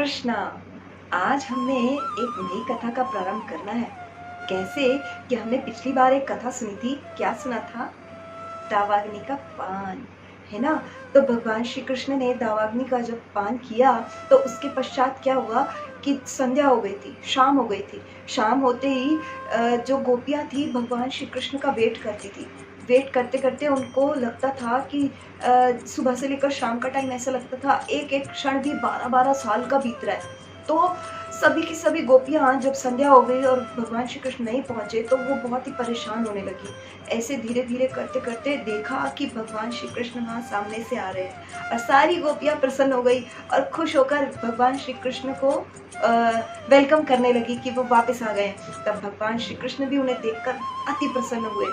कृष्णा। आज हमने एक नई कथा का प्रारंभ करना है। कैसे कि हमने पिछली बार एक कथा सुनी थी। क्या सुना था? दावाग्नि का पान, है ना। तो भगवान श्री कृष्ण ने दावाग्नि का जब पान किया तो उसके पश्चात क्या हुआ कि संध्या हो गई थी, शाम हो गई थी। शाम होते ही जो गोपियां थी भगवान श्री कृष्ण का वेट करती थी। वेट करते करते उनको लगता था कि सुबह से लेकर शाम का टाइम ऐसा लगता था एक एक क्षण भी 12-12 साल का बीत रहा है। तो सभी की सभी गोपियां जब संध्या हो गई और भगवान श्री कृष्ण नहीं पहुंचे तो वो बहुत ही परेशान होने लगी। ऐसे धीरे धीरे करते करते देखा कि भगवान श्री कृष्ण वहाँ सामने से आ रहे हैं और सारी गोपियां प्रसन्न हो गई और खुश होकर भगवान श्री कृष्ण को वेलकम करने लगी कि वो वापस आ गए। तब भगवान श्री कृष्ण भी उन्हें देखकर अति प्रसन्न हुए,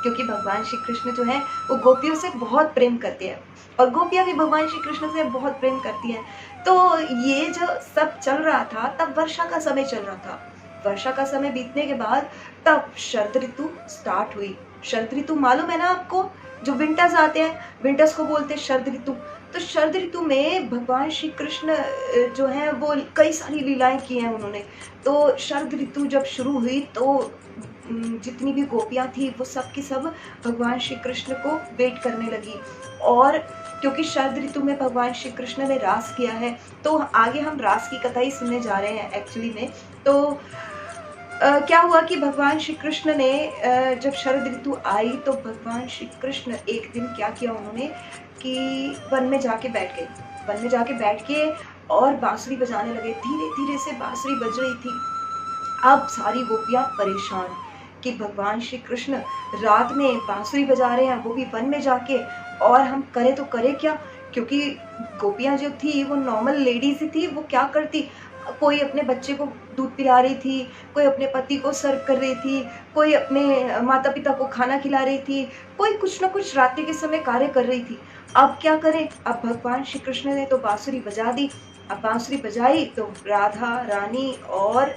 क्योंकि भगवान श्री कृष्ण जो है वो गोपियों से बहुत प्रेम करते हैं और गोपियां भी भगवान श्री कृष्ण से बहुत प्रेम करती हैं। तो ये जो सब चल रहा था तब वर्षा का समय चल रहा था। वर्षा का समय बीतने के बाद तब शरद ऋतु स्टार्ट हुई। शरद ऋतु मालूम है ना आपको, जो विंटर्स आते हैं, विंटर्स को बोलते हैं शरद ऋतु। तो शरद ऋतु में भगवान श्री कृष्ण जो है वो कई सारी लीलाएं की हैं उन्होंने। तो शरद ऋतु जब शुरू हुई तो जितनी भी गोपियां थी वो सब की सब भगवान श्री कृष्ण को वेट करने लगी। और क्योंकि शरद ऋतु में भगवान श्री कृष्ण ने रास किया है तो आगे हम रास की कथा ही सुनने जा रहे हैं एक्चुअली में। तो क्या हुआ कि भगवान श्री कृष्ण ने जब शरद ऋतु आई तो भगवान श्री कृष्ण एक दिन क्या किया उन्होंने कि वन में जाके बैठ गए। वन में जाके बैठ के और बांसुरी बजाने लगे। धीरे धीरे से बांसुरी बज रही थी। अब सारी गोपियां परेशान कि भगवान श्री कृष्ण रात में बांसुरी बजा रहे हैं, वो भी वन में जाके, और हम करें तो करें क्या। क्योंकि गोपियां जो थी वो नॉर्मल लेडीज ही थी। वो क्या करती, कोई अपने बच्चे को दूध पिला रही थी, कोई अपने पति को सर्व कर रही थी, कोई अपने माता पिता को खाना खिला रही थी, कोई कुछ ना कुछ रात्रि के समय कार्य कर रही थी। अब क्या करें। अब भगवान श्री कृष्ण ने तो बांसुरी बजा दी। अब बांसुरी बजाई तो राधा रानी और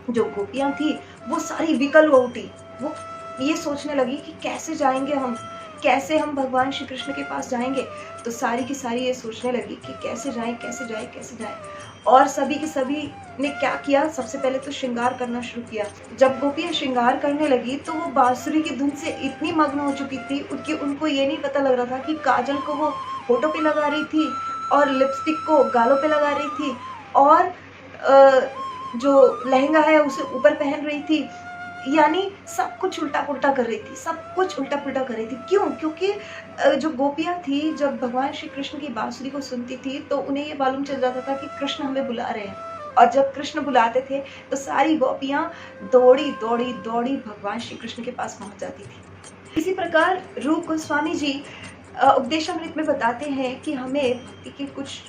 जो गोपियां थी वो सारी विकल हो उठी। वो ये सोचने लगी कि कैसे जाएंगे हम, कैसे हम भगवान श्री कृष्ण के पास जाएंगे। तो सारी की सारी ये सोचने लगी कि कैसे जाएं कैसे जाएं कैसे जाएं। और सभी के सभी ने क्या किया, सबसे पहले तो श्रृंगार करना शुरू किया। जब गोपियां श्रृंगार करने लगी तो वो बांसुरी की धुन से इतनी मग्न हो चुकी थी उनकी, उनको ये नहीं पता लग रहा था कि काजल को वो होठों पे लगा रही थी और लिपस्टिक को गालों पे लगा रही थी और जो लहंगा है उसे ऊपर पहन रही थी। यानी सब कुछ उल्टा पुल्टा कर रही थी, सब कुछ उल्टा पुल्टा कर रही थी। क्यों? क्योंकि जो गोपियां थी जब भगवान श्री कृष्ण की बांसुरी को सुनती थी तो उन्हें ये मालूम चल जाता था कि कृष्ण हमें बुला रहे हैं। और जब कृष्ण बुलाते थे तो सारी गोपियां दौड़ी दौड़ी दौड़ी भगवान श्री कृष्ण के पास पहुंच जाती थी। इसी प्रकार रूप गोस्वामी जी उपदेशामृत में बताते हैं कि हमें भक्ति के कुछ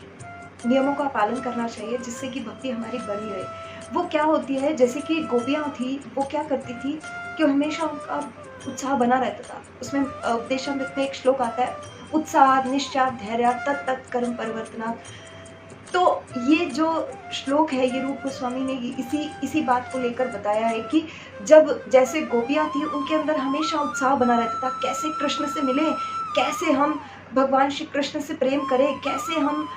नियमों का पालन करना चाहिए जिससे कि भक्ति हमारी बनी रहे। वो क्या होती है, जैसे कि गोपियां थी वो क्या करती थी कि हमेशा उनका उत्साह बना रहता था। उसमें उपदेशामृत में एक श्लोक आता है, उत्साह निश्चय धैर्य तत् तत् कर्म परिवर्तना। तो ये जो श्लोक है ये रूप गोस्वामी ने इसी बात को लेकर बताया है कि जब जैसे गोपियां थी उनके अंदर हमेशा उत्साह बना रहता था, कैसे कृष्ण से मिले, कैसे हम भगवान श्री कृष्ण से प्रेम करें, कैसे हम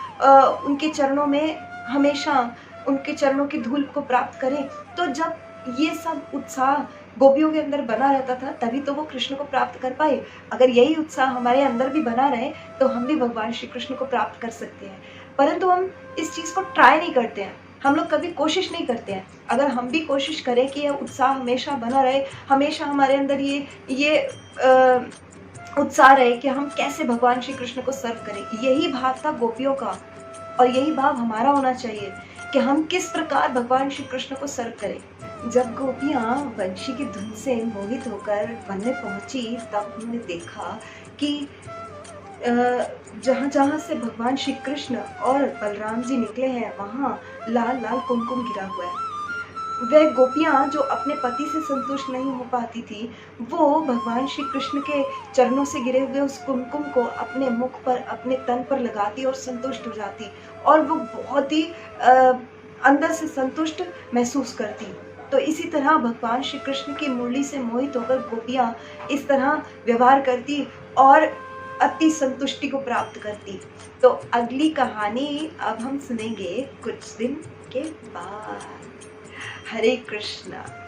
उनके चरणों में हमेशा उनके चरणों की धूल को प्राप्त करें। तो जब ये सब उत्साह गोपियों के अंदर बना रहता था तभी तो वो कृष्ण को प्राप्त कर पाए। अगर यही उत्साह हमारे अंदर भी बना रहे तो हम भी भगवान श्री कृष्ण को प्राप्त कर सकते हैं। परंतु हम इस चीज़ को ट्राई नहीं करते हैं, हम लोग कभी कोशिश नहीं करते हैं। अगर हम भी कोशिश करें कि यह उत्साह हमेशा बना रहे, हमेशा हमारे अंदर ये उत्साह रहे कि हम कैसे भगवान श्री कृष्ण को सर्व करें, यही भाव था गोपियों का और यही भाव हमारा होना चाहिए कि हम किस प्रकार भगवान श्री कृष्ण को सर्व करें। जब गोपियां वंशी की धुन से मोहित होकर वन में पहुंची तब उन्होंने देखा कि जहाँ जहाँ से भगवान श्री कृष्ण और बलराम जी निकले हैं वहाँ लाल लाल कुमकुम गिरा हुआ है। वह गोपियां जो अपने पति से संतुष्ट नहीं हो पाती थी वो भगवान श्री कृष्ण के चरणों से गिरे हुए उस कुमकुम को अपने मुख पर, अपने तन पर लगाती और संतुष्ट हो जाती और वो बहुत ही अंदर से संतुष्ट महसूस करती। तो इसी तरह भगवान श्री कृष्ण की मुरली से मोहित होकर गोपियां इस तरह व्यवहार करती और अति संतुष्टि को प्राप्त करती। तो अगली कहानी अब हम सुनेंगे कुछ दिन के बाद। हरे कृष्णा।